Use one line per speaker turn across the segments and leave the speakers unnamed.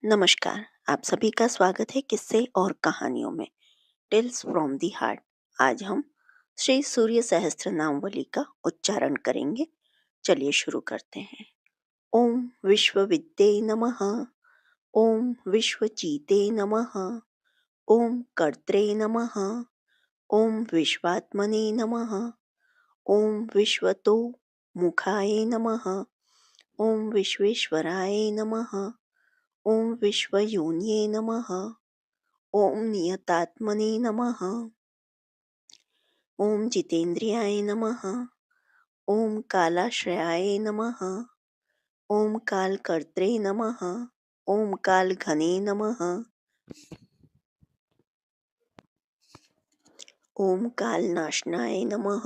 नमस्कार। आप सभी का स्वागत है किस्से और कहानियों में टेल्स फ्रॉम दी हार्ट। आज हम श्री सूर्य सहस्त्र नामावली का उच्चारण करेंगे। चलिए शुरू करते हैं। ओम विश्वविद्ये नमः। ओम विश्वजीते नमः। ओम कर्त्रे नमः। ओम विश्वात्मने नमः। ओम विश्वतो मुखाय नमः। ओम विश्वेश्वराय नमः। ओम विश्वयोन्ये नमः। ओम नियतात्मने नमः। ओम जितेन्द्रियाय नमः। ओम कालाश्रयाय नमः। ओम कालकर्त्रे नमः। ओम कालघने नमः। ओम कालनाशनाय नमः।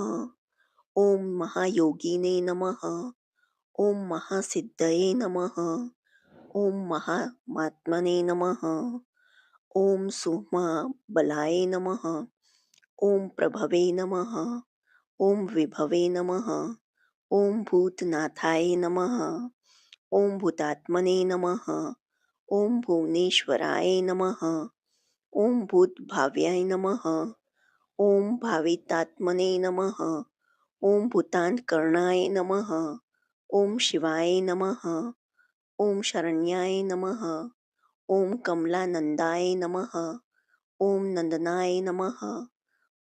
ओम महायोगिने नमः। ओम महासिद्धये नमः। ओम महात्मने नमः। ओम सुमहाबलाय नमः। ओम प्रभवे नमः। ओम विभवे नमः। ओम भूतनाथाय नमः। ओम भूतात्मने नमः। ओम भुवनेश्वराय नमः। ओम भूतभाव्याय नमः। ओम भावितात्मने नमः। ओम भूतान्तकरणाय नमः। ओम शिवाय नमः। ओम शरण्याय नमः। ओम कमलानंदाय नमः। ओम नंदनाय नमः।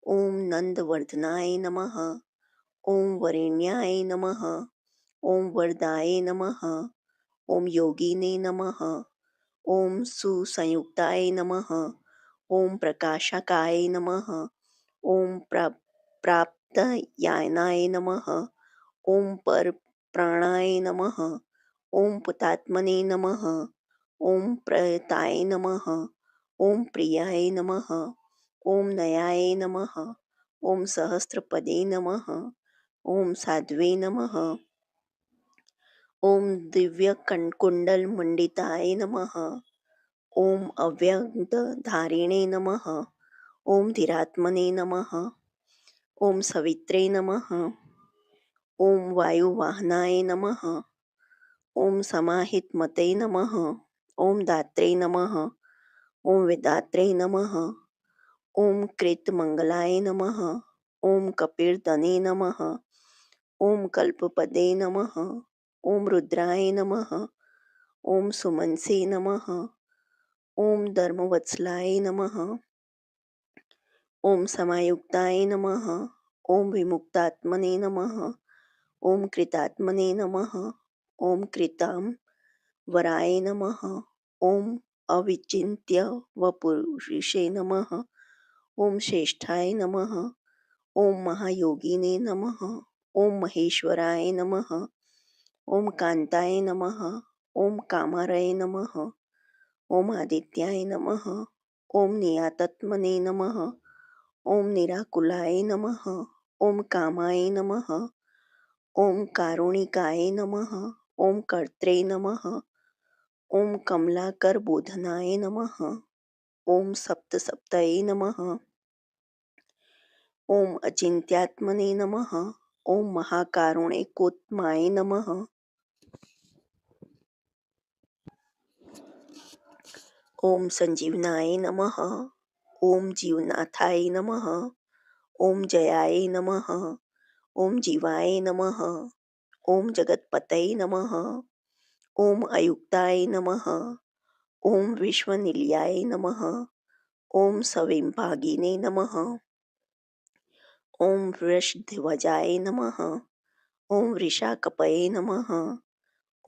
ओम नंदवर्धनाय नमः। ओम वरेण्याय नमः। ओम वरदाय नमः। ओम योगिने नमः। ओम सुसंयुक्ताय नमः। ओम प्रकाशकाय नमः। ओम प्राप्तयानाय नमः। ओम पर प्राणाय नमः। ओम पुतात्मने नमः। ओम प्रयताय नमः। ओम प्रियाय नमः। ओम नयाय नमः। ओम सहस्रपदे नमः। ओम साध्वे नमः। ओम दिव्य कुंडल मंडिताय नमः। ओम अव्यक्त धारिणे नमः। ओम धीरात्मने नमः। ओम सवित्रे नमः। ओम वायुवाहनाय नमः। ओम समाहितमते नमः। ओम दात्रे नमः। ओम वेदात्रे नमः। ओम कृतमंगलाय नमः। ओम कपिर्दने नमः। ओम कल्पपदे नमः। ओम रुद्राय नमः। ओम सुमनसे नमः। ओम धर्मवत्सलाय नमः। ओम समायुक्ताय नमः। ओम विमुक्तात्मने नमः। ओम कृतात्मने नमः। ओम कृतां वराय नमः। ओम अविचिन्त्य वपुरुषे नमः। ओम श्रेष्ठाय नमः। ओम महायोगिने नमः। ओम महेश्वराय नमः। ओम कांताय नमः। ओम कामारय नमः। ओम आदित्याय नमः। ओम नियातत्मने नमः। ओम निराकुलाय नमः। ओम कामाय नमः। ओम कारुणिकाय नमः। ओम कर्त्रे नमः। ओम कमलाकर बोधनाय नमः। ओम सप्तसप्तये नमः। ओम अचिंत्यात्मने नमः। ओम महाकारुणिकोत्माय नमः। ओम संजीवनाय नमः। ओम जीवनाथाय नमः। ओम जयाय नमः। ओम जीवाय नमः। ओम जगतपतये नमः। ओम अयुक्ताय नमः। ओम विश्वनिलयाय नमः। ओम सविंभागिने नमः। ओम वृषध्वजाय नमः। ओम वृषाकपये नमः।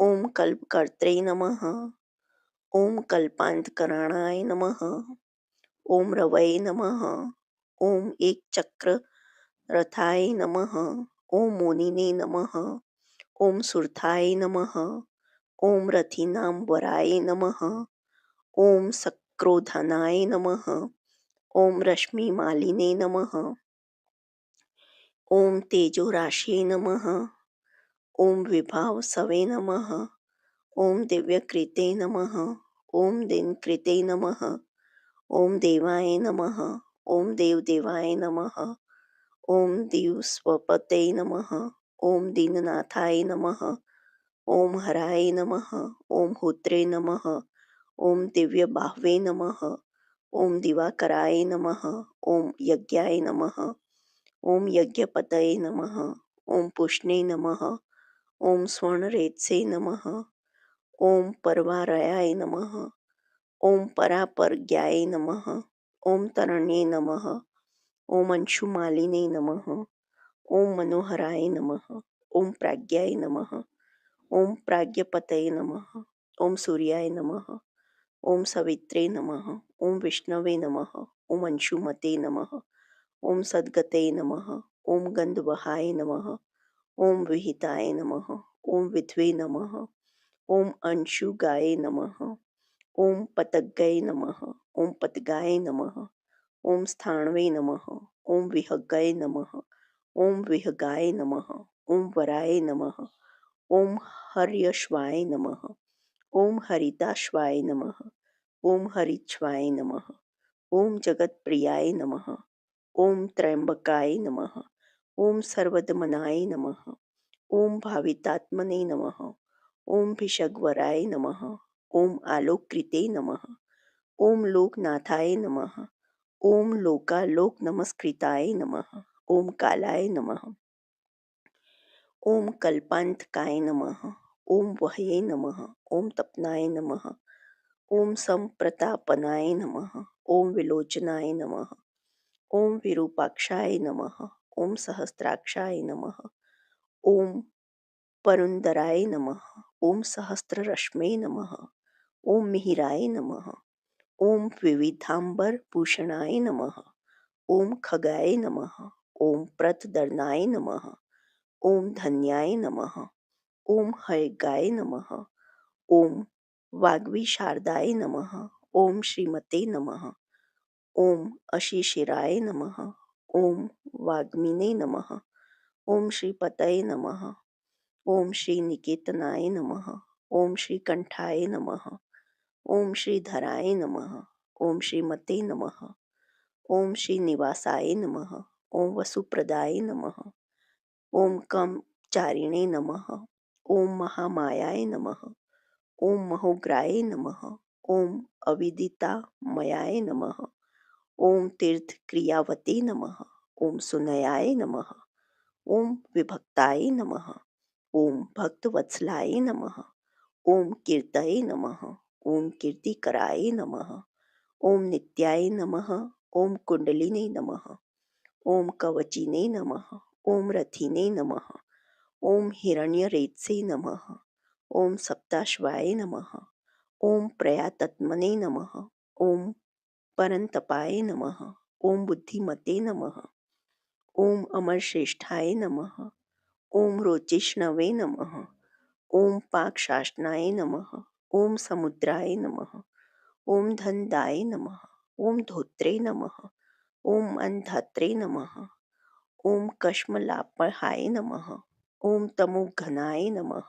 ओम कल्पकर्त्रे नमः। ओम कल्पान्तकरणाय नमः। ओम रवये नमः। ओम एक चक्र रथाय नमः। ओम मोनिने नमः। ओम सुरथाय नमः। ओम रथीनां वराय नमः। ओम सक्रोधनाय नमः। ओम रश्मिमालिने नमः। ओम तेजोराशे नमः। ओम विभावसवे नमः। ओम दिव्यकृते नमः। ओम दिनकृते नमः। ओम देवाय नमः। ओम देवदेवाय नमः। ओम दिवस्वपते नमः। ओम दीननाथाय नमः। ओम हराय नमः। ओम होत्रे नमः। ॐ दिव्यबाह्वे नमः। ॐ दिवाकराय नमः। ॐ यज्ञाय नमः। ॐ यज्ञपतये नमः। ॐ पुष्णे नमः। ॐ स्वर्णरेत्से नमः। ॐ परवारयाय नमः। ॐ परापरज्ञाय नमः। ॐ तरण्ये नमः। ॐ अंशुमालिने नमः। ॐ मनोहराय नमः। ॐ प्राज्ञाय नमः। ॐ प्राज्ञपतये नमः। ॐ सूर्याय नमः। ॐ सवित्रे नमः। ॐ विष्णवे नमः। ॐ अंशुमते नमः। ॐ सद्गते नमः। ॐ गन्धवहाय नमः। ॐ विहिताय नमः। ॐ विध्वे नमः। ॐ अंशुगाय नमः। ॐ पतंगये नमः। ॐ पतगाय नमः। ॐ स्थाणवे नमः। ॐ विहगाय नमः। ॐ विहगाय नमः। ॐ वराय नमः। ॐ हर्यश्वाय नमः। ॐ हरिताश्वाय नमः। ॐ हरिच्छवाय नमः। ॐ जगत्प्रियाय नमः। ॐ त्र्यंबकाय नमः। ॐ सर्वदमनाय नमः। ॐ भावितात्मने नमः। ॐ भिषग्वराय नमः। ॐ आलोककृते नमः। ॐ लोकनाथाय नमः। ॐ लोकालोक नमस्कृताय नमः। ॐ कालाय नमः। ॐ कल्पान्तकाय नमः। ॐ वहये नमः। ॐ तपनाय नमः। ॐ संप्रतापनाय नमः। ॐ विलोचनाय नमः। ॐ विरूपाक्षाय नमः। ॐ सहस्राक्षाय नमः। ॐ परुन्दराय नमः। ॐ सहस्ररश्मे नमः। ॐ मिहिराय नमः। ॐ विविधाम्बरभूषणाय नमः। ॐ खगाय नमः। ॐ प्रतदर्नाय नमः। ॐ धन्याय नमः। ॐ हयगाय नमः। ॐ वाग्विशारदाय नमः। ॐ श्रीमते नमः। ॐ अशिशिराय नमः। ॐ वाग्मिने नमः। ॐ श्रीपतये नमः। ॐ श्रीनिकेतनाय नमः। ॐ श्रीकण्ठाय नमः। ॐ श्रीधराय नमः। ॐ श्रीमते नमः। ॐ श्रीनिवासाय नमः। ॐ वसुप्रदाय नमः। ॐ कमचारिणे नमः। ॐ महामायाय नमः। ॐ महोग्राय नमः। ॐ अविदितामयाय नमः। ॐ तीर्थक्रियावते नमः। ॐ सुनयाय नमः। ॐ विभक्ताय नमः। ॐ भक्तवत्सलाय नमः। ॐ कीर्तये नमः। ॐ कीर्तिकराय नमः। ॐ नित्याय नमः। ॐ कुण्डलिने नमः। ॐ कवचिने नमः। ॐ रथिने नमः। ॐ हिरण्यरेतसे नमः। ॐ सप्ताश्वाय नमः। ॐ प्रयातत्मने नमः। ॐ परन्तपाय नमः। ॐ बुद्धिमते नमः। ॐ अमरश्रेष्ठाय नमः। ॐ रोचिष्णवे नमः। ॐ पाकशासनाय नमः। ॐ समुद्राय नमः। ॐ धनदाय नमः। ॐ धोत्रे नमः। ॐ अन्धात्रे नमः। ॐ कश्मलापहाय नमः। ॐ तमोघनाय नमः।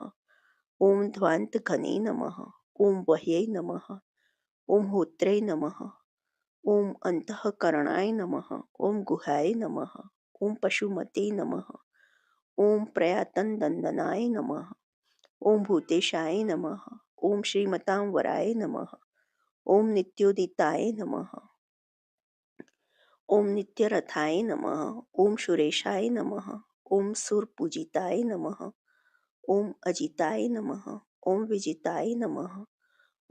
ॐ ध्वान्तघने नमः। ॐ वह्यै नमः। ॐ होत्रे नमः। ॐ अन्तःकरणाय नमः। ॐ गुहाय नमः। ॐ पशुमते नमः। ॐ प्रयातनदन्दनाय नमः। ॐ भूतेशाय नमः। ॐ श्रीमतांवराय नमः। ॐ नित्योदिताय नमः। ॐ नित्यरथाय नमः। ॐ सुरेशाय नमः। ॐ सुरपूजिताय नमः। ॐ अजिताय नमः। ॐ विजिताय नमः।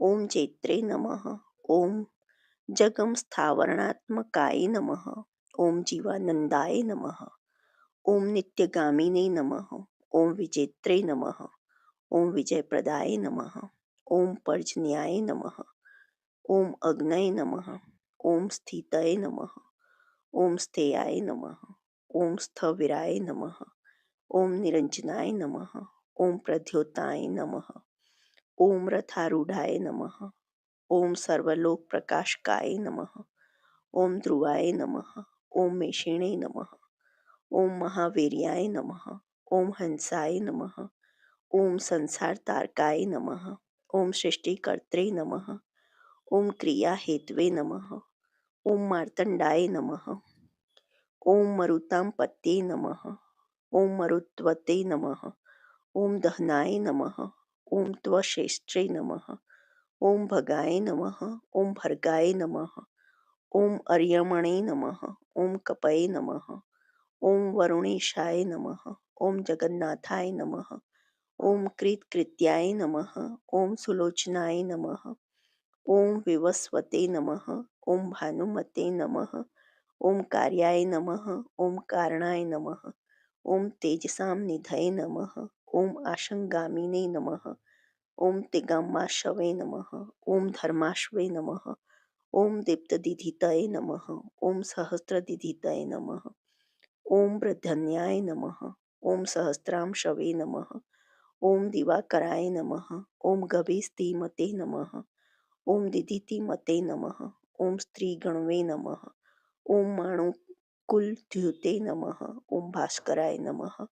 ॐ चैत्रे नमः। ॐ जगम स्थावरणात्मकाय नमः। ॐ जीवानन्दाय नमः। ॐ नित्यगामिने नमः। ॐ विजेत्रे नमः। ॐ विजयप्रदाय नमः। ॐ पर्जन्याय नमः। ॐ अग्नये नमः। ॐ स्थितये नमः। ॐ स्थेयाय नमः। ॐ स्थविराय नमः। ॐ निरञ्जनाय नमः। ॐ प्रद्योताय नमः। ॐ रथारूढाय नमः। ॐ सर्वलोकप्रकाशकाय नमः। ॐ ध्रुवाय नमः। ॐ मेषिणे नमः। ॐ महावीर्याय नमः। ॐ हंसाय नमः। ॐ संसारतारकाय नमः। ॐ सृष्टिकर्त्रे नमः। ॐ क्रियाहेतवे नमः। ॐ मार्तण्डाय नमः। ॐ मरुतांपत्ये नमः। ॐ मरुत्वते नमः। ॐ दहनाय नमः। ॐ त्वशेष्ट्रे नमः। ओम भगाय नमः। ओम भर्गाय नमः। ओम अर्यमणे नमः। ओम कपये नमः। ओम वरुणेशाय नमः। ओम जगन्नाथाय नमः। ओम कृत्कृत्याय नमः। ओम सुलोचनाय नमः। ओम विवस्वते नमः। ओम भानुमते नमः। ओम कार्याय नमः। ओम कारणाय नमः। ओम तेजसां निधये नमः। ओम आशंगामिने नमः। ओम तिगामाशवे नमः। ओम धर्माश्वे नमः। ओम दीप्तदिधितये नमः। ओम सहस्रदिधितये नमः। ओम वृद्धन्याय नमः। ओम सहस्रांशवे नमः। ओम दिवाकराय नमः। ओम गभीस्तिमते नमः। ओम दिदितिमते नमः। ओम स्त्रीगणवे नमः। ओम माणुकुलद्युते नमः। ओम भास्कराय नमः।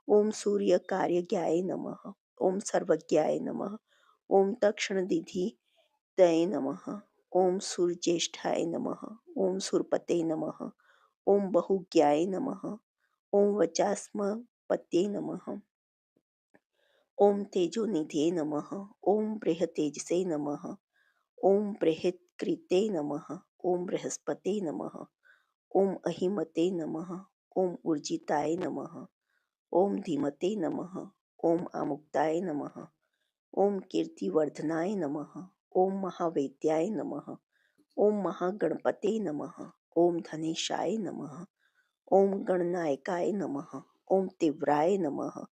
ओम सूर्यकार्यज्ञाय नमः। ओम सर्वज्ञाय नमः। ओम तक्षणदिधितये नमः। ओम सूर्यज्येष्ठाय नमः। ओम सुरपते नमः। ओम बहुज्ञाय नमः। ओम वचास्मपते नमः। ओम तेजोनिधये नमः। ओम बृहतेजसे नमः। ओम बृहत्कृते नमः। ओम बृहस्पते नमः। ओम अहिमते नमः। ओम ऊर्जिताय नमः। ओम धीमते नमः। ओम आमुक्ताय नमः। ओम कीर्तिवर्धनाय नमः। ओम महावेद्याय नमः। ओम महागणपते नमः। ओम धनेशाय नमः। ओम गणनायकाय नमः। ओम तीव्राय नमः।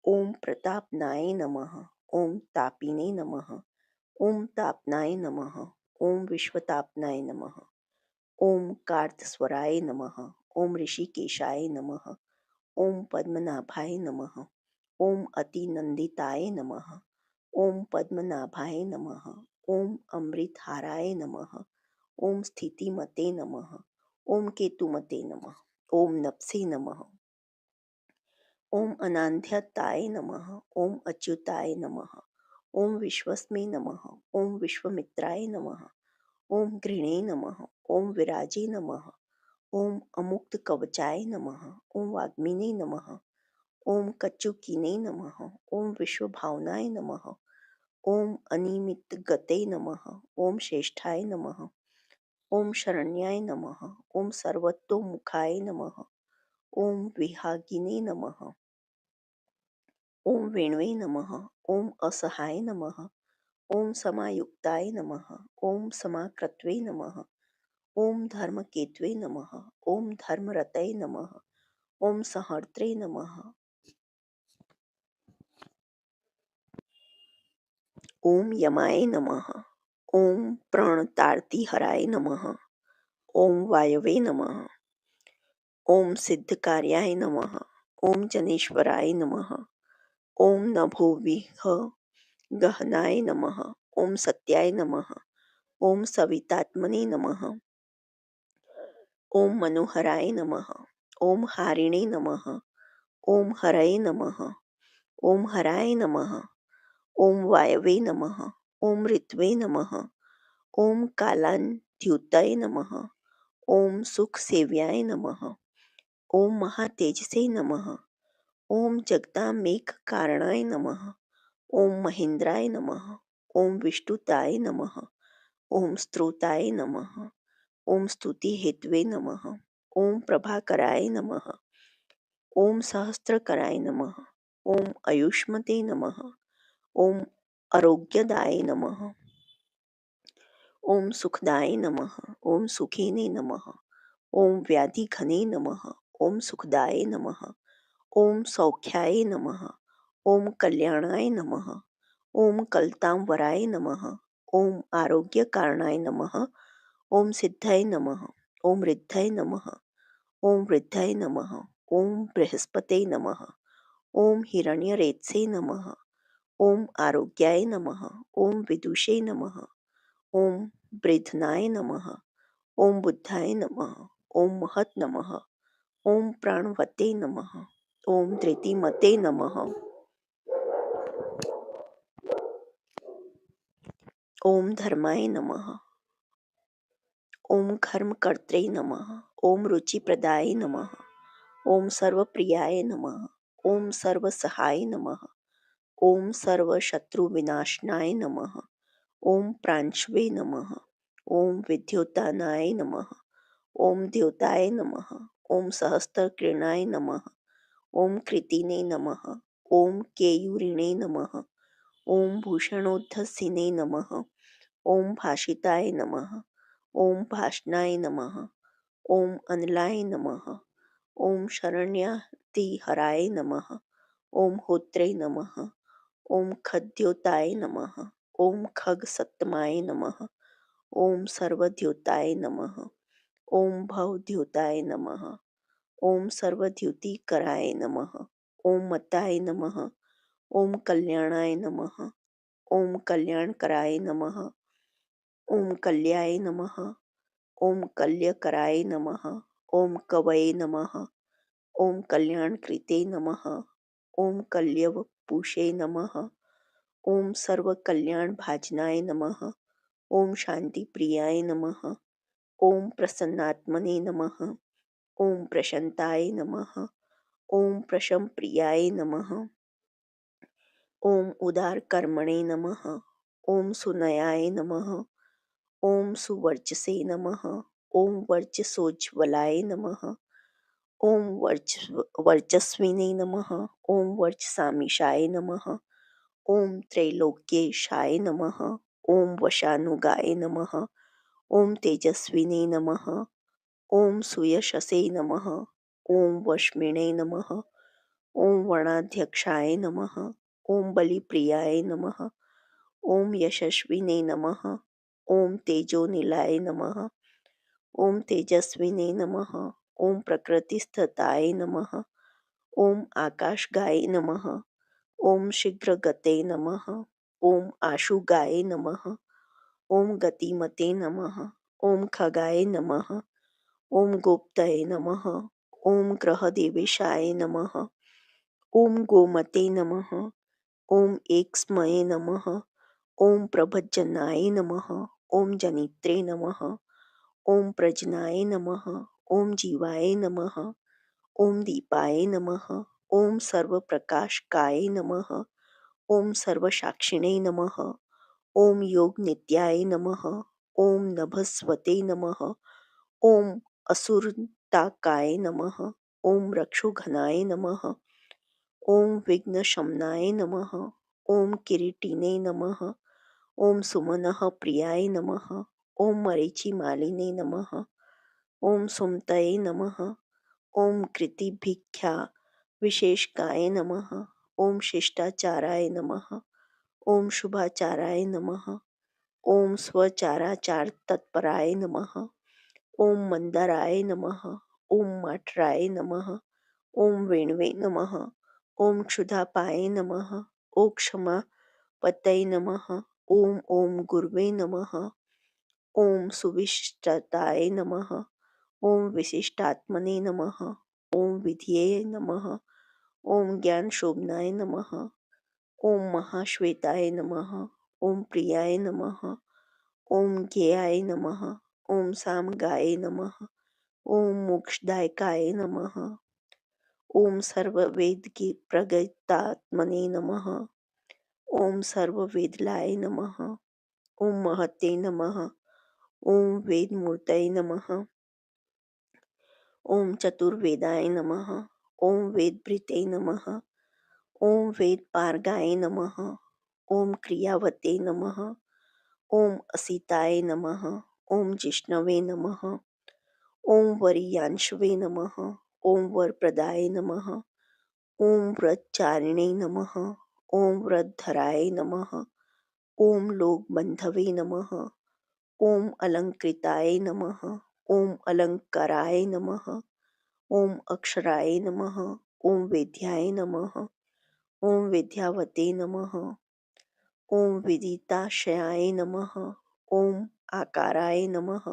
ओम प्रतापनाय नमः। ओम तापिने नमः। ओम तापनाय नमः। ओम विश्वतापनाय नमः। ओम कार्तस्वराय नमः। ओम ऋषिकेशाय नमः। ओम पद्मनाभाय नमः। ओम अतिनंदिताय नमः। ओम पद्मनाभाय नमः। ओम अमृतहाराय नमः। ओम स्थितिमते नमः। ओम केतुमते नमः। ओम नप्से नमः। ओम अनान्ध्यताय नमः। ओम अच्युताय नमः। ओम विश्वस्मे नमः। ओम विश्वमित्राय नमः। ओम घृणे नमः। ओम विराजे नमः। ओम अमुक्तकवचाय नमः। ओम वाग्मिने नमः। ओम कच्चुकिने नमः। ओम विश्वभावनाय नमः। ओम अनिमितगते नमः। ओम श्रेष्ठाय नमः। ओम शरण्याय नमः। ओम सर्वतोमुखाय नमः। ओम विहागिने नमः। ओम वेणवे नमः। ओम असहाय नमः। ओम समायुक्ताय नमः। ओम समाकृत्वे नमः। ओम धर्मकेतवे नमः। ओम धर्मरतये नमः। ओम संहर्त्रे नमः। ओम यमाय नमः। ओम प्रणतार्तिहराय नमः। ओम वायवे नमः। ओम सिद्धकार्याय नमः। ओम जनेश्वराय नमः। ओम नभोविह गहनाय नमः। ओम सत्याय नमः। ओम सवितात्मने नमः। ओम मनोहराय नमः। ओम हारिणे नमः। ओम हरये नमः। ओम हराय नमः। ओम वायवे नमः। ओम ऋत्वे नमः। ओम कालान्त्युतये नमः। ओम सुखसेव्याय नमः। ओम महातेजसे नमः। ओम जगदामेघकारणाय नमः। ओम महेन्द्राय नमः। ओम विष्णुताय नमः। ओम स्त्रोताय नमः। ओम स्तुति हेतवे नमः। ओम प्रभाकराय नमः। ओम सहस्त्रकराय नमः। ओम आयुष्मते नमः। ओम आरोग्यदाय नमः। ओम सुखदाय नमः। ओम सुखिने नमः। ओम व्याधिघने नमः। ओम सुखदाय नमः। ओम सौख्याय नमः। ओम कल्याणाय नमः। ओम कल्तांवराय नमः। ओम आरोग्यकारणाय नमः। ओम सिद्धये नमः। ओम रिद्धये नमः। ओम वृद्धये नमः। ओम बृहस्पते नमः। ओम हिरण्यरेतसे नमः। ओम आरोग्याय नमः। ओम विदुषे नमः। ओम वृद्धनाय नमः। ओम बुद्धाय नमः। ओम महत् नमः। ओम प्राणवते नमः। ओम धृतिमते नमः। ओम धर्माय नमः। ओम कर्मकर्त्रे नमः। ओम रुचिप्रदाय नमः। ओम सर्वप्रियाय नमः। ओम सर्वसहाय नमः। ओम सर्वशत्रुविनाशनाय नमः। ओम प्रांशवे नमः। ओम विद्योतानाय नमः। ओम द्योताय नमः। ओम सहस्त्रकिरणाय नमः। ओम कृतिने नमः। ओम केयूरिणे नमः। ओम भूषणोद्धसिने नमः। ओम भाषिताय नमः। ओम भाषणाय नमः। ओम अनलाय नमः। ओम शरण्यातिहराय नमः। ओम होत्रे नमः। ओम खद्योताय नमः। ओम खगसत्तमाय नमः। ओम सर्वद्योताय नमः। ओम भवद्योताय नमः। ओम सर्वद्युतिकराय नमः। ओम मताय नमः। ओम कल्याणाय नमः। ओम कल्याणकराय नमः। ओम कल्याय नमः। ओम कल्यकराय नमः। ओम कवये नमः। ओम कल्याणकृते नमः। ओम कल्यवपुषे नमः। ओम सर्वकल्याणभाजनाय नमः। ओम शांतिप्रियाय नमः। ओम प्रसन्नात्मने नमः। ओम प्रशांताय नमः। ओम प्रशमप्रियाय नमः। ओम उदारकर्मणे नमः। ओम सुनयाय नमः। ओम सुवर्चसे नमः। ओम वर्चसोज्ज्वलाय नमः। ओम वर्चस्विने नमः। ओम वर्चसामीशाय नमः। ओम त्रैलोक्येशाय नमः। ओम वशानुगाय नमः। ओम तेजस्विने नमः। ओम सुयशसे नमः। ओम वश्मिणे नमः। ओम वर्णाध्यक्षाय नमः। ओम बलिप्रियाय नमः। ओम यशस्विने नमः। ओम तेजोनिलाय नमः। ओम तेजस्विने नमः। ओम प्रकृतिस्थताय नमः। ओम आकाशगाय नमः। ओम शीघ्रगते नमः। ओम आशुगाय नमः। ओम गतिमते नमः। ओम खगाय नमः। ओम गुप्तये नमः। ओम ग्रहदेवेशाय नमः। ओम गोमते नमः। ओम एक्स्मये नमः। ओम प्रभज्जनाय नमः। ओम जनित्रे नमः। ओम प्रजनाय नमः। ओम जीवाय नमः। ओम दीपाय नमः। ओम सर्वप्रकाशकाय नमः। ओम सर्वसाक्षिणे नमः। ओम योगनित्याय नमः। ओम नभस्वते नमः। ओम असुरताकाय नमः। ओम रक्षोघनाय नमः। ओम विघ्नशमनाय नमः। ओम किरीटिने नमः। ओम सुमनः प्रियाय नमः। ओम मरीचिमालिने नमः। ओम सुमतये नमः। ओम कृतिभिख्या विशेषकाय नमः। ओम शिष्टाचाराय नमः। ओम शुभाचाराय नमः। ओम स्वचाराचार तत्पराय नमः। ओम मंदराय नमः। ओम माठराय नमः। ओम वेणवे नमः। ओम क्षुधापाय नमः। ओम क्षमा पतये नमः। ओम ओम गुरवे नमः। ओम सुविशिष्टताय नमः। ओम विशिष्टात्मने नमः। ओम विधिये नमः। ओम ज्ञानशोभनाय नमः। ओम महाश्वेताय नमः। ओम प्रियाय नमः। ओम ज्ञेयाय नमः। ओम सामगाय नमः। ओम मोक्षदायकाय नमः। ओम सर्ववेदकी प्रगतात्मने नमः। ओम सर्ववेदलाय नमः। ओम महते नमः। ओम वेदमूर्तये नमः। ओम चतुर्वेदाय नमः। ओम वेदभृते नमः। ओम वेदपारगाय नमः। ओम क्रियावते नमः। ओम असिताय नमः। ओम जिष्णवे नमः। ओम वरियांशवे नमः। ओम वरप्रदाय नमः। ओम व्रतचारिणे नमः। ओम व्रतधराय नमः। ओम लोकबंधवे नमः। ओम अलंकृताय नमः। ओम अलंकाराय नमः। ओम अक्षराय नमः। ओम वेद्याय नमः। ओम विद्यावते नमः। ओम विदिताशयाय नमः। ओम आकाराय नमः।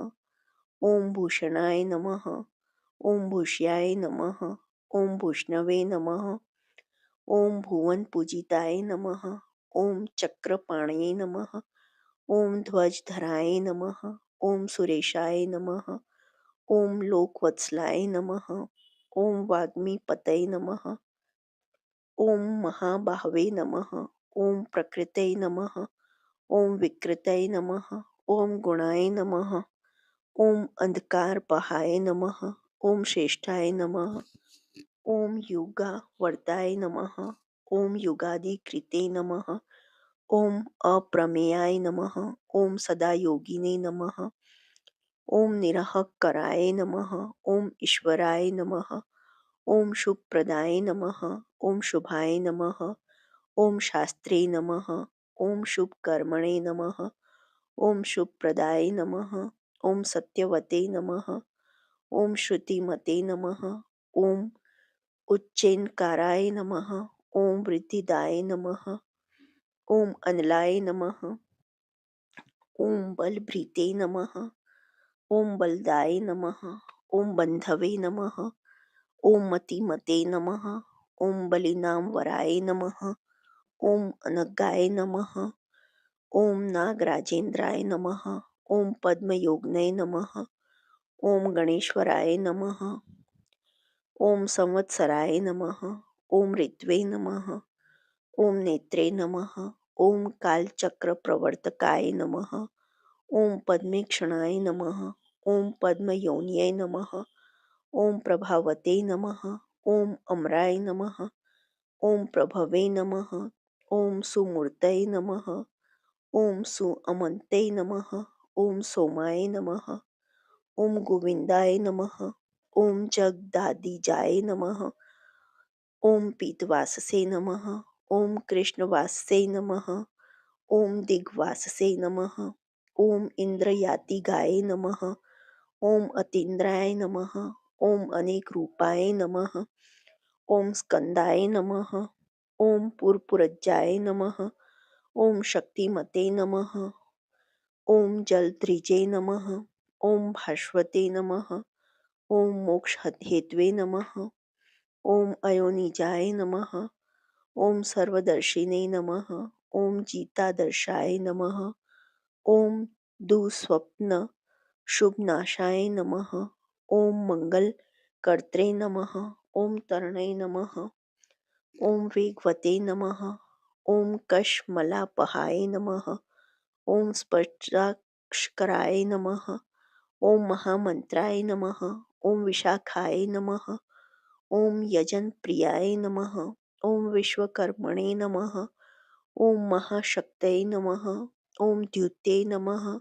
ओम भूषणाय नमः। ओम भूष्याय नमः। ओम भूष्णवे नमः। ओम भुवन पूजिताय नमः। ओम चक्रपाणये नमः। ओम ध्वजधराय नमः। ओम सुरेशाय नमः। ओम लोकवत्सलाय नमः। ओम वाग्मीपतये नमः। ओम महाबाहवे नमः। ओम प्रकृतये नमः। ओम विकृतये नमः। ओम गुणाय नमः। ओम अंधकारपहाय नमः। ओम श्रेष्ठाय नमः। ओम युगा वर्ताय नमः। ओम युगादिकृते नमः। ओम अप्रमेयाय नमः। ओम सदा योगिने नमः। ओम निरहंकाराय नमः। ओम ईश्वराय नमः। ओम शुभप्रदाय नमः। ओम शुभाय नमः। ओम शास्त्रे नमः। ओम शुभकर्मणे नमः। ओम शुभप्रदाय नमः। ओम सत्यवते नमः। ओम श्रुतिमते नमः। ओम उच्चैनकाराय नमः। ओम वृद्धिदाय नमः। ओम अनलाय नमः। ओम बलभृते नमः। ओम बलदाय नमः। ओम बंधवे नमः। ओम मतिमते नमः। ओम बलिनां वराय नमः। ओम अनगाय नमः। ओम नागराजेंद्राय नमः। ओम पद्मयोगिने नमः। ओम गणेश्वराय नमः। ओम संवत्सराय नमः। ओम ऋत्वे नमः। ओम नेत्रे नमः। ओम कालचक्र प्रवर्तकाय नमः। ओम पद्मेक्षणाय नमः। ओम पद्मयोन्यै नमः। ओम प्रभावते नमः। ओम अमराय नमः। ओम प्रभवे नमः। ओम सुमूर्तये नमः। ओम सुअमन्ते नमः। ओम सोमाय नमः। ओम गोविंदाय नमः। ओम जगदादिजाय नमः। ओम पीतवाससे नमः। ओम कृष्णवाससे नमः। ओम दिग्वाससे नमः। ओम इंद्रयातिगाय नमः। ओम अतीन्द्राय नमः। ओम अनेक रूपाय नमः। ओम स्कंदाय नमः। ओम पुरपुरज्जाय नमः। ओम शक्तिमते नमः। ओम जलध्रिजे नमः। ओम भास्वते नमः। ओम मोक्षहेतवे नमः। ओम अयोनिजाय नमः। ओम सर्वदर्शिने नमः। ओम जीतादर्शाय नमः। ओम दुःस्वप्न शुभनाशाय नमः। ओम मंगल कर्त्रे नमः। ओम तरणे नमः। ओम वेगवते नमः। ओम कशमलापहाय नमः। ओम स्पष्टाक्षराय नमः। ओम महामंत्राय नमः। ओम विशाखाय नमः। ओम यजनप्रियाय नमः। ओम विश्वकर्मणे नमः। ओम महाशक्तये नमः। ओम द्युते नमः।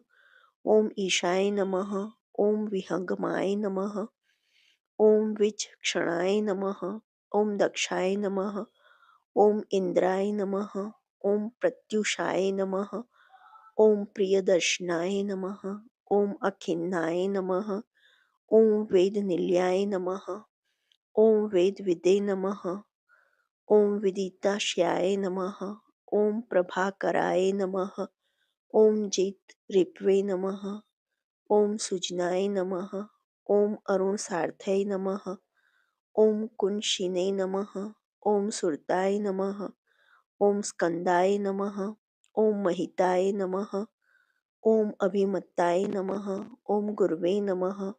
ओम ईशाय नमः। ओम विहंगमाय नमः। ओम विचक्षणाय नमः। ओम दक्षाय नमः। ओम इंद्राय नमः। ओम प्रत्युषाय नमः। ओम प्रियदर्शनाय नमः। ओम अखिन्नाय नमः। ओम वेदनिलयाय नमः। ओम वेदविदे नमः। ओम विदिताश्याय नमः। ओम प्रभाकराय नमः। ओम जित ऋप्वे नमः। ओम सुजनाय नमः। ओम अरुण सार्थय नमः। ओम कुंशिने नमः। ओम सुरताय नमः। ओम स्कंदाय नमः। ओम महिताय नमः। ओम अभिमत्ताय नमः। ओम गुरवे नमः।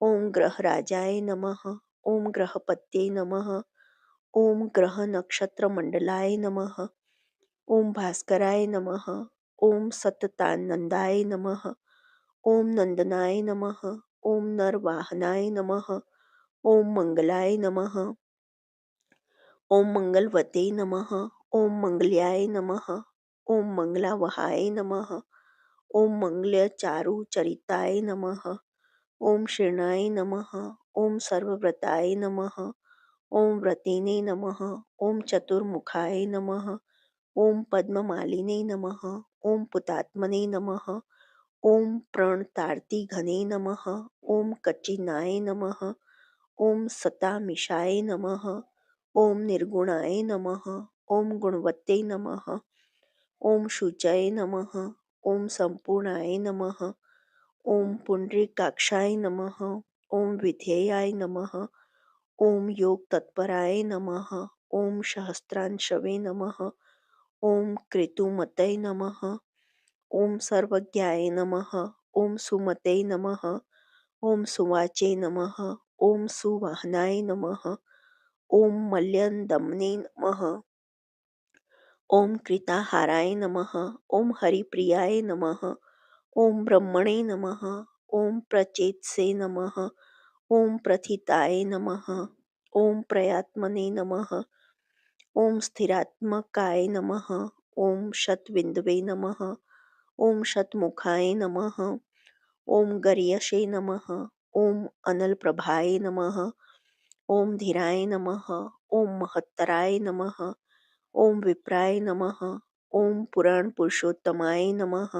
ओम ग्रहराजाय नमः। ओम ग्रहपत्ये नमः। ओम ग्रह नक्षत्र मंडलाय नमः। ओम भास्कराय नमः। ओम सततानंदाय नमः। ओम नंदनाय नमः। ओम नरवाहनाय नमः। ओम मंगलाय नमः। ओम मंगलवते नमः। ओम मंगल्याय नमः। ओम मंगलावहाय नमः। ओम मंगलचारुचरिताय नमः। ओम शरणाय नमः। ओम सर्वव्रताय नमः। ओम व्रतिने नमः। ओम चतुर्मुखाय नमः। ओम पद्ममालिने नमः। ओम पुतात्मने नमः। ओम प्रणतार्तिघने नमः। ओम कच्चिनाय नमः। ओम सतामिषाय नमः। ओम निर्गुणाय नमः। ओम गुणवते नमः। ओम शुचये नमः। ओम संपूर्णाय नमः। ओम पुंडरीकाक्षाय नमः। ओम विधेयाय नमः। ओम योग तत्पराय नमः। ओम सहस्रांशवे नमः। ओम कृतुमतये नमः। ओम सर्वज्ञाय नमः। ओम सुमते नमः। ओम सुवाचे नमः। ओम सुवाहनाय नमः। ओम मल्यदमने नमः। ॐ कृताहाराय नमः। ॐ हरिप्रियाय नमः। ॐ ब्रह्मणे नमः। ॐ प्रचेतसे नमः। ॐ प्रथिताय नमः। ॐ प्रयात्मने नमः। ॐ स्थिरात्मकाय नमः। ॐ शतविन्दवे नमः। ॐ शतमुखाय नमः। ॐ गर्यशे नमः। ॐ अनलप्रभाय नमः। ॐ धीराय नमः। ॐ महत्तराय नमः। ॐ विप्राय नमः। ॐ पुराणपुरुषोत्तमाय नमः।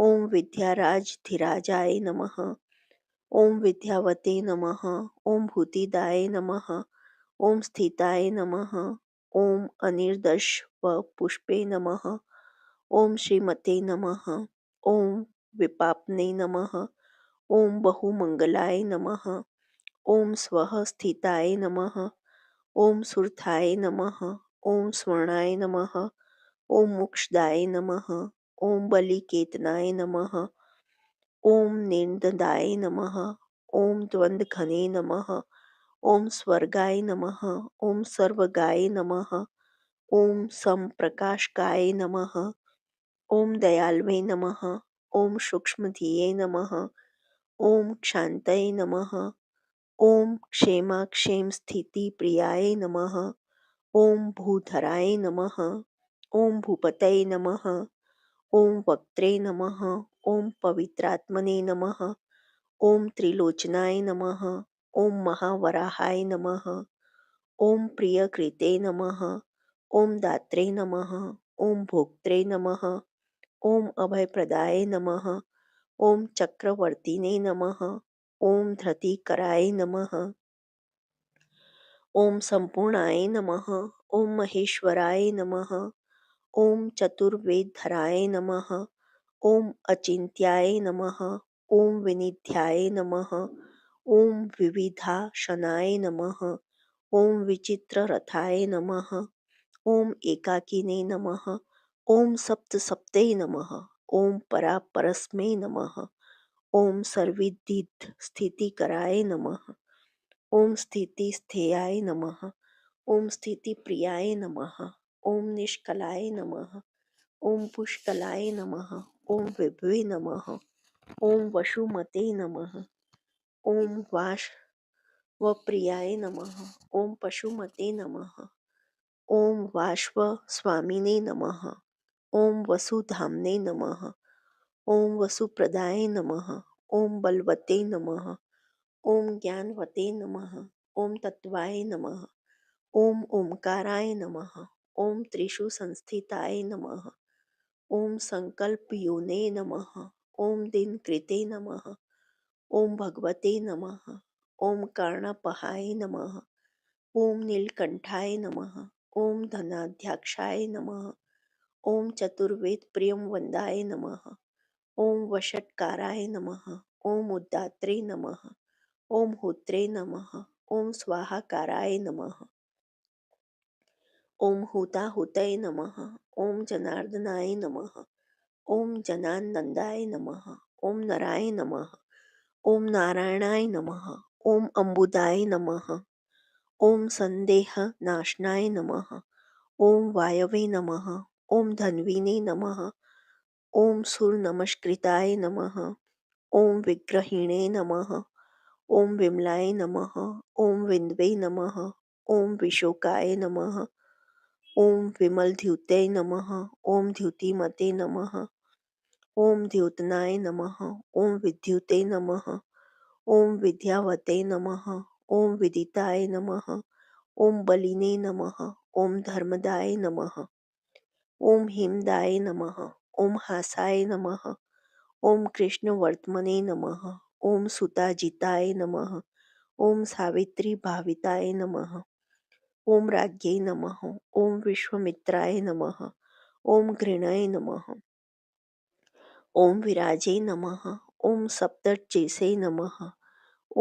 ॐ विद्याराजधिराजाय नमः। ॐ विद्यावते नमः। ॐ भूतिदाय नमः। ॐ स्थिताय नमः। ॐ अनिर्दशवपुष्पे नमः। ॐ श्रीमते नमः। ॐ विपाप्ने नमः। ॐ बहुमङ्गलाय नमः। ॐ स्वः स्थिताय नमः। ॐ सुरथाय नमः। ॐ स्वर्णाय नमः। ॐ मोक्षदाय नमः। ॐ बलिकेतनाय नमः। ॐ निर्ददाय नमः। ॐ द्वन्द्वघने नमः। ॐ स्वर्गाय नमः। ॐ सर्वगाय नमः। ॐ समप्रकाशकाय नमः। ॐ दयाल्वे नमः। ॐ सूक्ष्मधिये नमः। ॐ क्षान्तये नमः। ॐ क्षेमाक्षेम स्थितिप्रियाय नमः। ॐ भूधराय नमः। ॐ भूपतये नमः। ॐ वक्त्रे नमः। ॐ पवित्रात्मने नमः। ॐ त्रिलोचनाय नमः। ॐ महावराहाय नमः। ॐ प्रियकृते नमः। ॐ दात्रे नमः। ॐ भोक्त्रे नमः। ॐ अभयप्रदाय नमः। ॐ चक्रवर्तिने नमः। ॐ धृतिकराय नमः। ॐ सम्पूर्णाय नमः। ॐ महेश्वराय नमः। ॐ चतुर्वेदधराय नमः। ॐ अचिन्त्याय नमः। ॐ विनिध्याय नमः। ॐ विविधाशनाय नमः। ॐ विचित्ररथाय नमः। ॐ एकाकिने नमः। ॐ सप्तसप्ते नमः। ॐ परापरस्मै नमः। ॐ सर्वविदित स्थितिकराय नमः। ॐ स्थितिस्थेयाय नमः। ॐ स्थितिप्रियाय नमः। ॐ निष्कलाय नमः। ॐ पुष्कलाय नमः। ॐ विभवे नमः। ॐ वसुमते नमः। ॐ वाष्वप्रियाय नमः। ॐ पशुमते नमः। ॐ वाष्वस्वामिने नमः। ॐ वसुधाम्ने नमः। ॐ वसुप्रदाय नमः। ॐ बलवते नमः। ॐ ज्ञानवते नमः। ॐ तत्त्वाय नमः। ॐ ओंकाराय नमः। ॐ त्रिषु संस्थिताय नमः। ॐ संकल्पयोने नमः। ॐ दिनकृते नमः। ॐ भगवते नमः। ॐ कर्णपहाय नमः। ॐ नीलकण्ठाय नमः। ॐ धनाध्यक्षाय नमः। ॐ चतुर्वेदप्रियं वन्दाय नमः। ॐ वषट्काराय नमः। ॐ उद्दात्रे नमः। ॐ होत्रे नमः। ॐ स्वाहाकाराय नमः। ॐ हुताहुतये नमः। ॐ जनार्दनाय नमः। ॐ जनानन्दाय नमः। ॐ नराय नमः। ॐ नारायणाय नमः। ॐ अम्बुदाय नमः। ॐ सन्देहनाशनाय नमः। ॐ वायवे नमः। ॐ धन्विने नमः। ॐ सूर्यनमस्कृताय नमः। ॐ विग्रहिणे नमः। ॐ विमलाय नमः। ॐ विन्द्वे नमः। ॐ विशोकाय नमः। ॐ विमलद्युते नमः। ॐ द्युतिमते नमः। ॐ द्योतनाय नमः। ॐ विद्युते नमः। ॐ विद्यावते नमः। ॐ विदिताय नमः। ॐ बलिने नमः। ॐ धर्मदाय नमः। ॐ हिमदाय नमः। ॐ हासाय नमः। ॐ कृष्णवर्त्मने नमः। ॐ सुताजिताय नमः। ॐ सावित्री भाविताय नमः। ॐ राज्ञे नमः। ॐ विश्वामित्राय नमः। ॐ घृणाय नमः। ॐ विराजे नमः। ॐ सप्तर्षिसे नमः।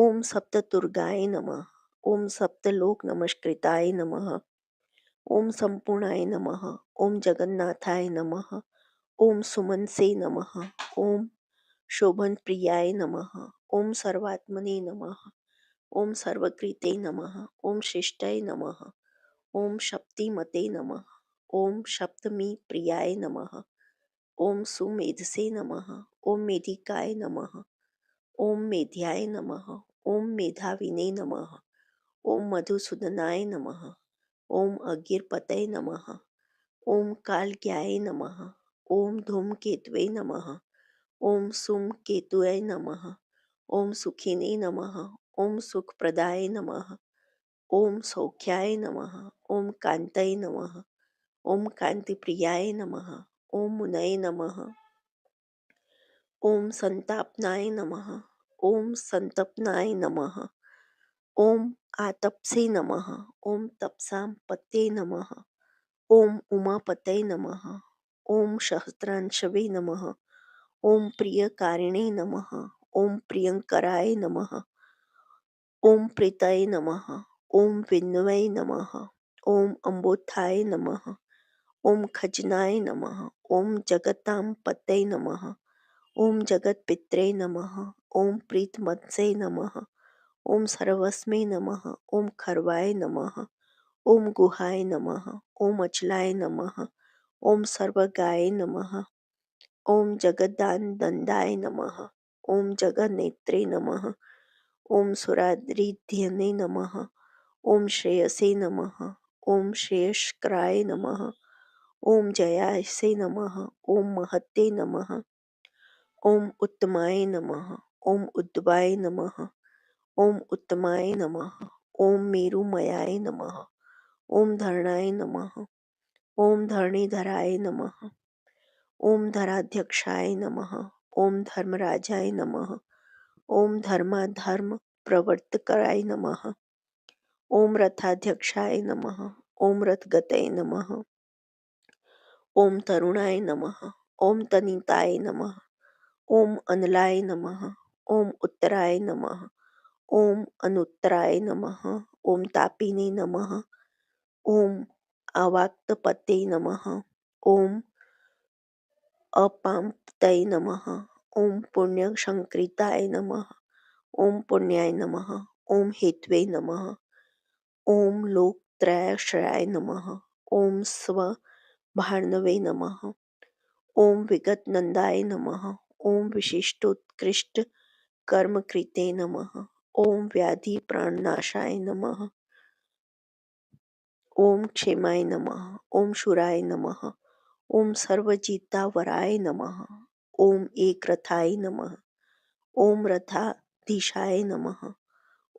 ॐ सप्ततुर्गाय नमः। ॐ सप्तलोकनमस्कृताय नमः। ॐ सम्पूर्णाय नमः। ॐ जगन्नाथाय नमः। ॐ सुमनसे नमः। ॐ शोभनप्रियाय नमः। ॐ सर्वात्मने नमः। ॐ सर्वकृते नमः। ॐ शिष्टये नमः। ॐ शक्तिमते नमः। ओम सप्तमी प्रियाय नमः। ओम सुमेधसे नमः। ओम मेधिकाय नमः। ओम मेध्याय नमः। ओम मेधाविने नमः। ओम मधुसूदनाय नमः। ओम अगिरपतये नमः। ओम कालज्ञाय नमः। ओम धूमकेतवे नमः। ओम सुमकेतुये नमः। ओम सुखिने नमः। ओम सुखप्रदाय नमः। ओम सौख्याय नमः। ओम कांतये नमः। ओम कांतिप्रियाय नमः। ओम मुनये नमः। ओम संतापनाय नमः। ओम संतपनाय नमः। ओम आतपसे नमः। ओम तपसां पतये नमः। ओम उमापतये नमः। ओम सहस्रांशवे नमः। ओम प्रियकारिणे नमः। ओम प्रियंकराय नमः। ओम प्रीतये नमः। ओम विष्णवे नमः। ओम अम्बोत्थाय नमः। ओम खजनाय नमः। ओम जगतां पतये नमः। ओम जगत्पित्रे नमः। ओम प्रीतमत्से नमः। ओम सर्वस्मे नमः। ओम खर्वाय नमः। ओम गुहाय नमः। ओम अचलाय नमः। ओम सर्वगाय नमः। ओम जगदानंदाय नमः। ओम जगन्नेत्रे नमः। ओम सुरारिध्यने नमः। ओम श्रेयसे नमः। ओम श्रेयस्कराय नमः। ओम जयासे नमः। ओम महते नमः। ओम उत्तमाय नमः। ओम उद्भवाय नमः। ओम उत्तमाय नमः। ओम मेरुमयाय नमः। ओम धरणाय नमः। ओम धरणीधराय नमः। ओम धराध्यक्षाय नमः। ओम धर्मराजाय नमः। ओम धर्माधर्म प्रवर्तकाय नमः। ओम रथाध्यक्षाय नमः। ओम रथगतये नमः। ओम तरुणाय नमः। ओम तनिताय नमः। ओम अनलाय नमः। ओम उत्तराय नमः। ओम अनुत्तराय नमः। ओम तापिने नमः। ओम अवाक्तपते नमः। ओम अपांपतये नमः। ओम पुण्यसंकृताय नमः। ओम पुण्याय नमः। ओम हेतवे नमः। ओम लोकत्रयाश्रयाय नमः। ओम स्वभार्णवे नमः। ओम विगतनंदाय नमः। ओम विशिष्टोत्कृष्ट कर्मकृते नमः। ओम व्याधि प्राणनाशाय नमः। ओम क्षेमाय नमः। ओम शूराय नमः। ओम सर्वजितावराय नमः। ओम एकरथाय नमः। ओम रथाधीशाय नमः।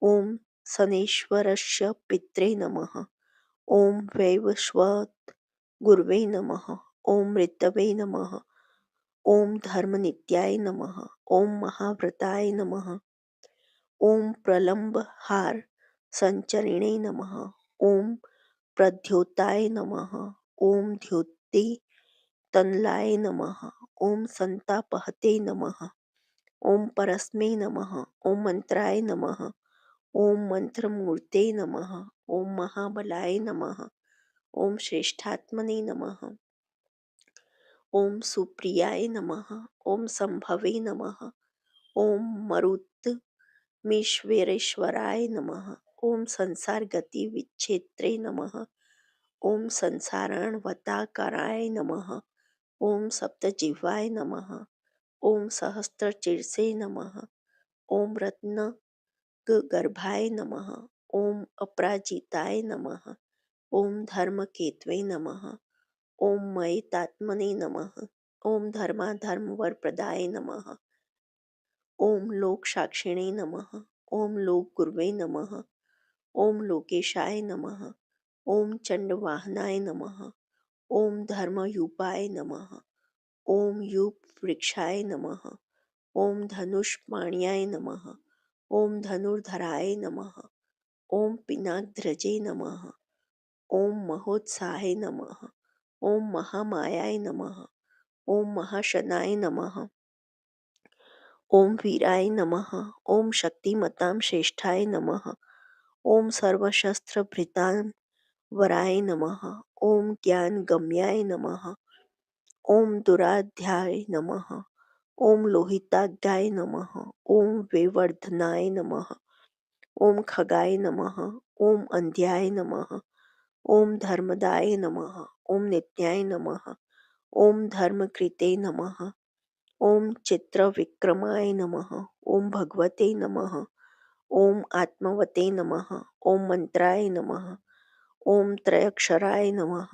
ओम शनेश्वरस्य पित्रे नमः। ओम वैवस्वत गुरवे नमः। ओम मृतवे नमः। ओम धर्मनित्याय नमः। ओम महाव्रताय नमः। ओम प्रलंबहार संचरिणे नमः। ओम प्रद्योताय नमः। ओम द्योति तनलाय नमः। ओम संतापहते नमः। ओम परस्मै नमः। ओम मंत्राय नमः। ओम मंत्रमूर्ते नमः। ओम महाबलाय नमः। ओम श्रेष्ठात्मने नमः। ओम सुप्रियाय नमः। ओम संभवे नमः। ओम मरुत्मेश्वरेश्वराय नमः। ओम संसार गति विच्छेत्रे नमः। ओम संसाराणवताकाराय नमः। ओम सप्तजिह्वाय नमः। ओम सहस्त्रशीर्षे नमः। ओम रत्न गर्भाय नमः। ओम अपराजिताय नमः। ओम धर्मकेतवे नमः। ओम मयितात्मने नमः। ओम धर्माधर्मवरप्रदाय नमः। ओम लोकसाक्षिणे नमः। ओम लोकगुरवे नमः। ओम लोकेशाय नमः। ओम चंडवाहनाय नमः। ओम धर्मयूपाय नमः। ओम यूपवृक्षाय नमः। ओम धनुष्पाण्याय नमः। ओम धनुर्धराय नमः। ओम पिनाकध्वजे नमः। ओम महोत्साहे नमः। ओम महामायाय नमः। ओम महाशनाय नमः। ओम वीराय नमः। ओम शक्तिमतां श्रेष्ठाय नमः। ओम सर्वशस्त्रभृतां वराय नमः। ओम ज्ञानगम्याय नमः। ओम दुराध्याय नमः। ओम लोहिताग्धाय नमः। ओम वेवर्धनाय नमः। ओम खगाय नमः। ओम अंध्याय नमः। ॐ धर्मदाय नमः। ॐ नित्याय नमः। ॐ धर्मकृते नमः। ॐ चित्रविक्रमाय नमः। ॐ भगवते नमः। ॐ आत्मवते नमः। ॐ मंत्राय नमः। ॐ त्रयक्षराय नमः।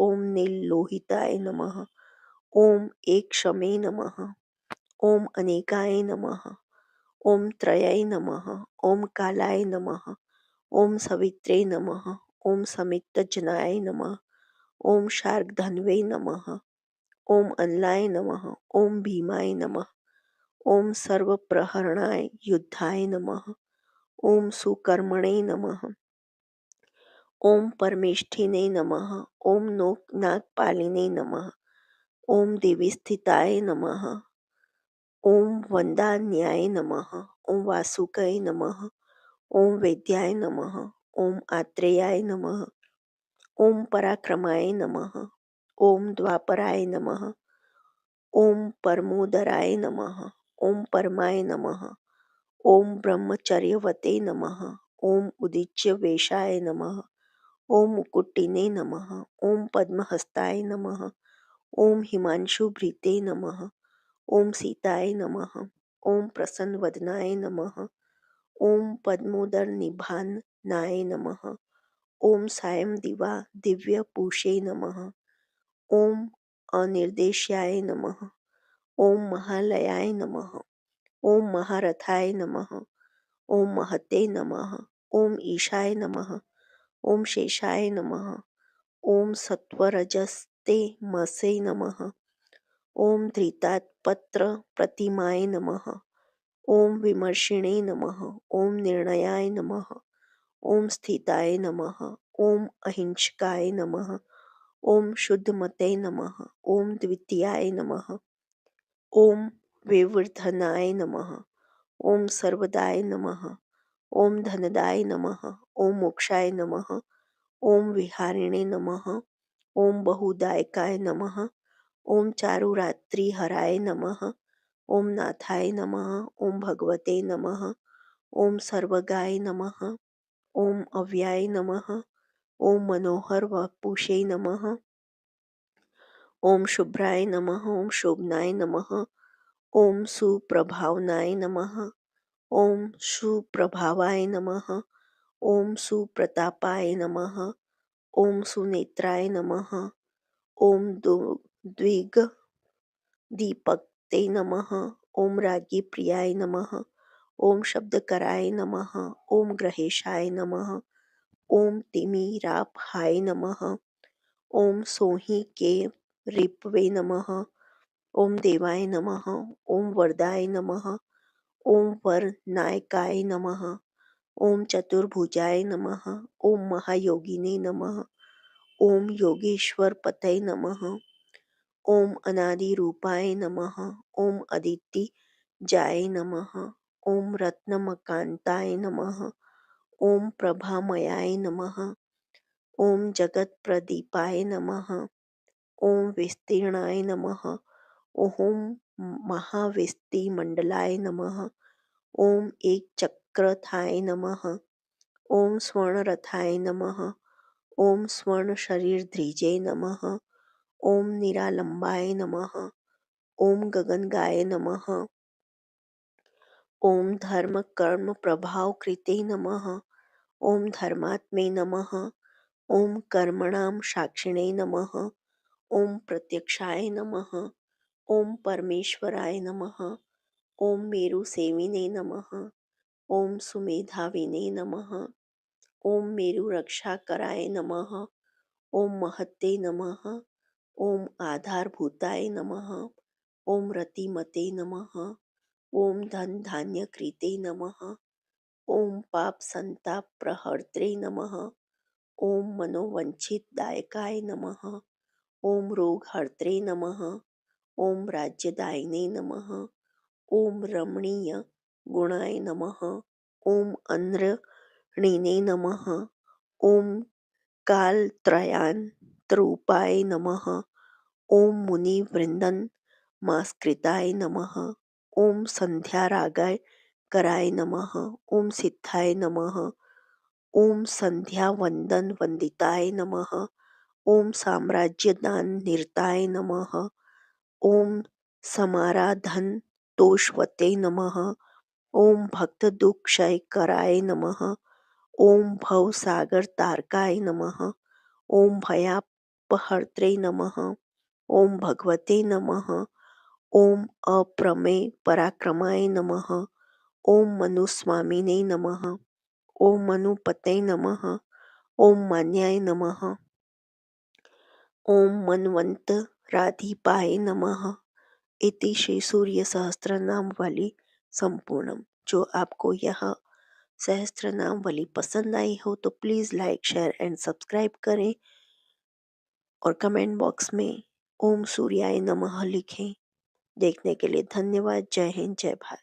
ॐ नीललोहिताय नमः। ॐ एकशमे नमः। ॐ अनेकाय नमः। ॐ त्रयाय नमः। ॐ कालाय नमः। ॐ सवित्रे नमः। ॐ समित्तजनाय नमः। ॐ शार्ङ्गधन्वे नमः। ॐ अनलाय नमः। ॐ भीमाय नमः। ॐ सर्वप्रहरणाय युद्धाय नमः। ॐ सुकर्मणे नमः। ॐ परमेष्ठिने नमः। ॐ नागपालिने नमः। ॐ देवीस्थिताय नमः। ॐ वन्दान्याय नमः। ॐ वासुकाय नमः। ॐ वेद्याय नमः। ॐ आत्रेयाय नमः। ॐ पराक्रमाय नमः। ॐ द्वापराय नमः। ॐ परमोदराय नमः। ॐ परमाय नमः। ॐ ब्रह्मचर्यवते नमः। ॐ उदीच्यवेशाय नमः। ॐ मुकुटिने नमः। ॐ पद्महस्ताय नमः। ॐ हिमांशुभृते नमः। ॐ सीताय नमः। ॐ प्रसन्नवदनाय नमः। ॐ पद्मोदरनिभाननाय नमः। ॐ सायं दिवा दिव्यपूषे नमः। ॐ अनिर्देश्याय नमः। ॐ महालयाय नमः। ॐ महारथाय नमः। ॐ महते नमः। ॐ ईशाय नमः। ॐ शेषाय नमः। ॐ सत्वरजस्ते मसे नमः। ॐ धृतात्पत्र प्रतिमाय नमः। ॐ विमर्शिणे नमः। ॐ निर्णयाय नमः। ॐ स्थिताय नमः। ॐ अहिंसकाय नमः। ॐ शुद्धमते नमः। ॐ द्वितीयाय नमः। ॐ विवर्धनाय नमः। ॐ सर्वदाय नमः। ॐ धनदाय नमः। ॐ मोक्षाय नमः। ॐ विहारिणे नमः। ॐ बहुदायकाय नमः। ॐ चारुरात्रिहराय नमः। ॐ नाथाय नमः। ॐ भगवते नमः। ॐ सर्वगाय नमः। ॐ अव्याय नमः। ॐ मनोहर वपुषे नमः। ॐ शुभ्राय नमः। ॐ शोभनाय नमः। ॐ सुप्रभावनाय नमः। ॐ सुप्रभावाय नमः। ॐ सुप्रतापाय नमः। ॐ सुनेत्राय नमः। ॐ द्विगदीपक्ते नमः। ॐ राज्ञी प्रियाय नमः। ॐ शब्दकराय नमः। ॐ ग्रहेशाय नमः। ॐ तिमिरापहाय नमः। ॐ सोहि के रिपवे नमः। ॐ देवाय नमः। ॐ वरदाय नमः। ॐ वरनायकाय नमः। ॐ चतुर्भुजाय नमः। ॐ महायोगिने नमः। ॐ योगेश्वरपतये नमः। ॐ अनादिरूपाय नमः। ॐ अदितिजाय नमः। ॐ रत्नमकान्ताय नमः। ॐ प्रभामयाय नमः। ॐ जगत्प्रदीपाय नमः। ॐ विस्तीर्णाय नमः। ॐ महाविस्तीमण्डलाय नमः। ॐ एकचक्रथाय नमः। ॐ स्वर्णरथाय नमः। ॐ स्वर्णशरीरधृजे नमः। ॐ निरालम्बाय नमः। ॐ गगनगाय नमः। ॐ धर्मकर्मप्रभावकृते नमः। ॐ धर्मात्मे नमः। ॐ कर्मणां साक्षिणे नमः। ॐ प्रत्यक्षाय नमः। ॐ परमेश्वराय नमः। ॐ मेरुसेविने नमः। ॐ सुमेधाविने नमः। ॐ मेरुरक्षाकराय नमः। ॐ महते नमः। ॐ आधारभूताय नमः। ॐ रतिमते नमः। ॐ धनधान्यकृते नमः। ॐ पापसन्तापहर्त्रे नमः। ॐ मनोवाञ्छितदायकाय नमः। ॐ रोगहर्त्रे नमः। ॐ राज्यदायिने नमः। ॐ रमणीयगुणाय नमः। ॐ अनृणिने नमः। ॐ कालत्रयान्तरूपाय नमः। ॐ मुनिवृन्दनमस्कृताय नमः। ॐ संध्यारागाय कराय नमः। ॐ सिद्धाय नमः। ओम संध्या वंदन वंदिताय नमः। ओम साम्राज्यदान निरताय नमः। ओम समाराधन तोषवते नमः। ओम भक्त दुख क्षय कराय नमः। ओम भव सागर तारकाय नमः। ओम भयापहर्त्रे नमः। ओम भगवते नमः। ओम अप्रमेय पराक्रमाय नमः। ओम मनुस्वामिने नमः। ओम मनुपते नमः। ओम मान्याय नमः। ओम मनवंतराधिपाय नमः। इति श्री सूर्य सहस्त्र नाम वाली संपूर्णम। जो आपको यह सहस्त्र नाम वाली पसंद आई हो तो please like share and subscribe करें और कमेंट बॉक्स में ओम सूर्याय नमः लिखें। देखने के लिए धन्यवाद। जय हिंद, जय भारत।